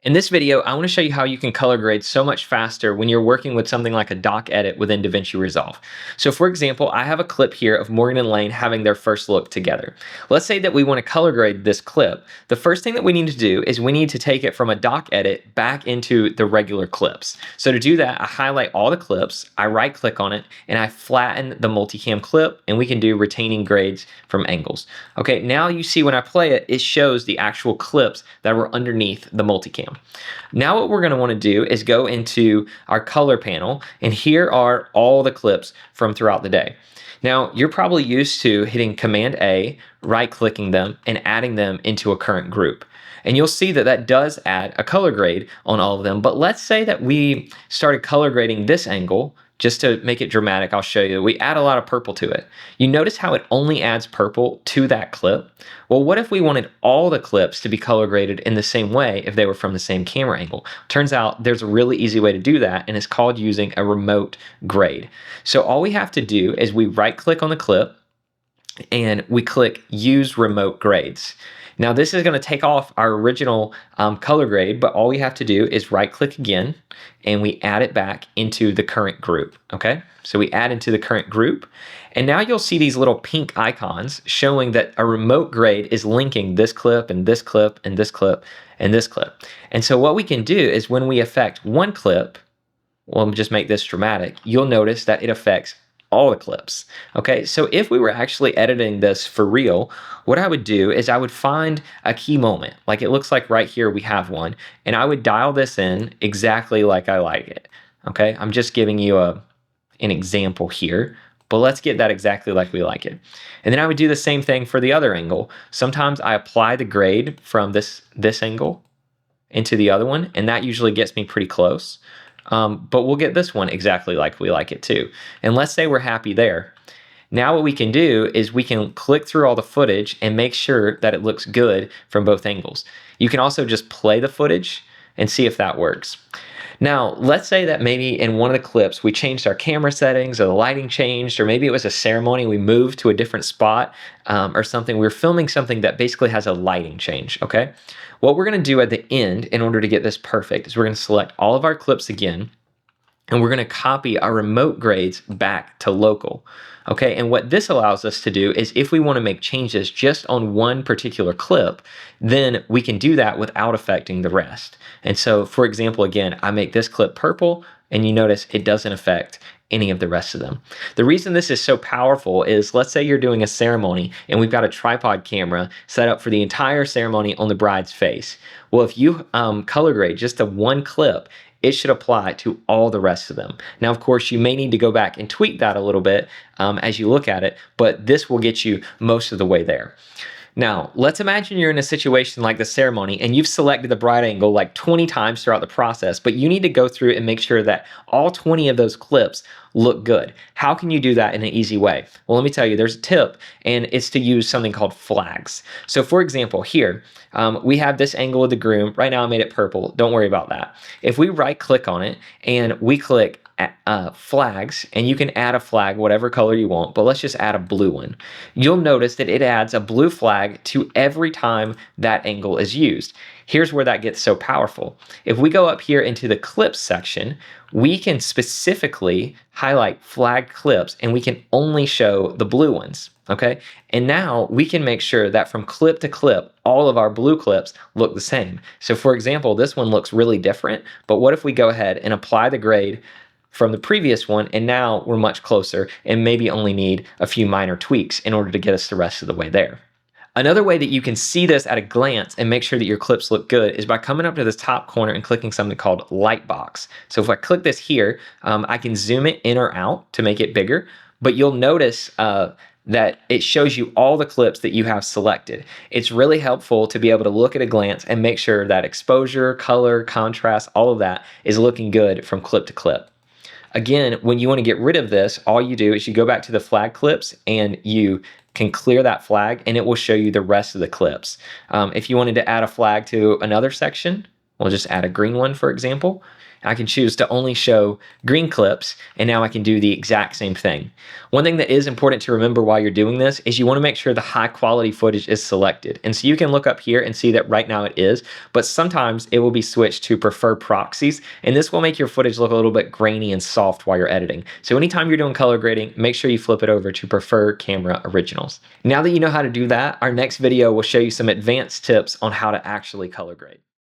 In this video, I want to show you how you can color grade so much faster when you're working with something like a doc edit within DaVinci Resolve. So for example, I have a clip here of Morgan and Lane having their first look together. Let's say that we want to color grade this clip. The first thing that we need to do is we need to take it from a doc edit back into the regular clips. So to do that, I highlight all the clips, I right click on it, and I flatten the multicam clip, and we can do retaining grades from angles. Okay, now you see when I play it, it shows the actual clips that were underneath the multicam. Now what we're going to want to do is go into our color panel, and here are all the clips from throughout the day. Now you're probably used to hitting Command A, right clicking them, and adding them into a current group. And you'll see that that does add a color grade on all of them. But let's say that we started color grading this angle. Just to make it dramatic, I'll show you. We add a lot of purple to it. You notice how it only adds purple to that clip? Well, what if we wanted all the clips to be color graded in the same way if they were from the same camera angle? Turns out there's a really easy way to do that, and it's called using a remote grade. So all we have to do is we right click on the clip and we click Use Remote Grades. Now this is going to take off our original color grade, but all we have to do is right click again and we add it back into the current group. Okay, so we add into the current group, and now you'll see these little pink icons showing that a remote grade is linking this clip and this clip and this clip and this clip. And so what we can do is when we affect one clip, well, just make this dramatic, you'll notice that it affects all the clips. Okay, so if we were actually editing this for real, what I would do is I would find a key moment, like it looks like right here we have one, and I would dial this in exactly like I like it. Okay, I'm just giving you an example here, but let's get that exactly like we like it. And then I would do the same thing for the other angle. Sometimes I apply the grade from this angle into the other one, and that usually gets me pretty close. But we'll get this one exactly like we like it too. And let's say we're happy there. Now what we can do is we can click through all the footage and make sure that it looks good from both angles. You can also just play the footage and see if that works. Now, let's say that maybe in one of the clips we changed our camera settings, or the lighting changed, or maybe it was a ceremony, we moved to a different spot or something. We're filming something that basically has a lighting change, okay? What we're gonna do at the end in order to get this perfect is we're gonna select all of our clips again, and we're gonna copy our remote grades back to local. Okay, and what this allows us to do is if we want to make changes just on one particular clip, then we can do that without affecting the rest. And so, for example, again, I make this clip purple, and you notice it doesn't affect any of the rest of them. The reason this is so powerful is, let's say you're doing a ceremony and we've got a tripod camera set up for the entire ceremony on the bride's face. Well, if you color grade just the one clip, it should apply to all the rest of them. Now, of course, you may need to go back and tweak that a little bit as you look at it, but this will get you most of the way there. Now, let's imagine you're in a situation like the ceremony and you've selected the bride angle like 20 times throughout the process, but you need to go through and make sure that all 20 of those clips look good. How can you do that in an easy way? Well, let me tell you, there's a tip, and it's to use something called flags. So for example, here, we have this angle of the groom. Right now I made it purple. Don't worry about that. If we right click on it and we click flags, and you can add a flag whatever color you want, but let's just add a blue one. You'll notice that it adds a blue flag to every time that angle is used. Here's where that gets so powerful. If we go up here into the clips section, we can specifically highlight flag clips, and we can only show the blue ones. Okay, and now we can make sure that from clip to clip, all of our blue clips look the same. So for example, this one looks really different, but what if we go ahead and apply the grade from the previous one, and now we're much closer and maybe only need a few minor tweaks in order to get us the rest of the way there. Another way that you can see this at a glance and make sure that your clips look good is by coming up to this top corner and clicking something called Lightbox. So if I click this here, I can zoom it in or out to make it bigger, but you'll notice that it shows you all the clips that you have selected. It's really helpful to be able to look at a glance and make sure that exposure, color, contrast, all of that is looking good from clip to clip. Again, when you want to get rid of this, all you do is you go back to the flag clips and you can clear that flag, and it will show you the rest of the clips. If you wanted to add a flag to another section, We'll just add a green one, for example. I can choose to only show green clips, and now I can do the exact same thing. One thing that is important to remember while you're doing this is you want to make sure the high quality footage is selected. And so you can look up here and see that right now it is, but sometimes it will be switched to prefer proxies, and this will make your footage look a little bit grainy and soft while you're editing. So anytime you're doing color grading, make sure you flip it over to prefer camera originals. Now that you know how to do that, our next video will show you some advanced tips on how to actually color grade.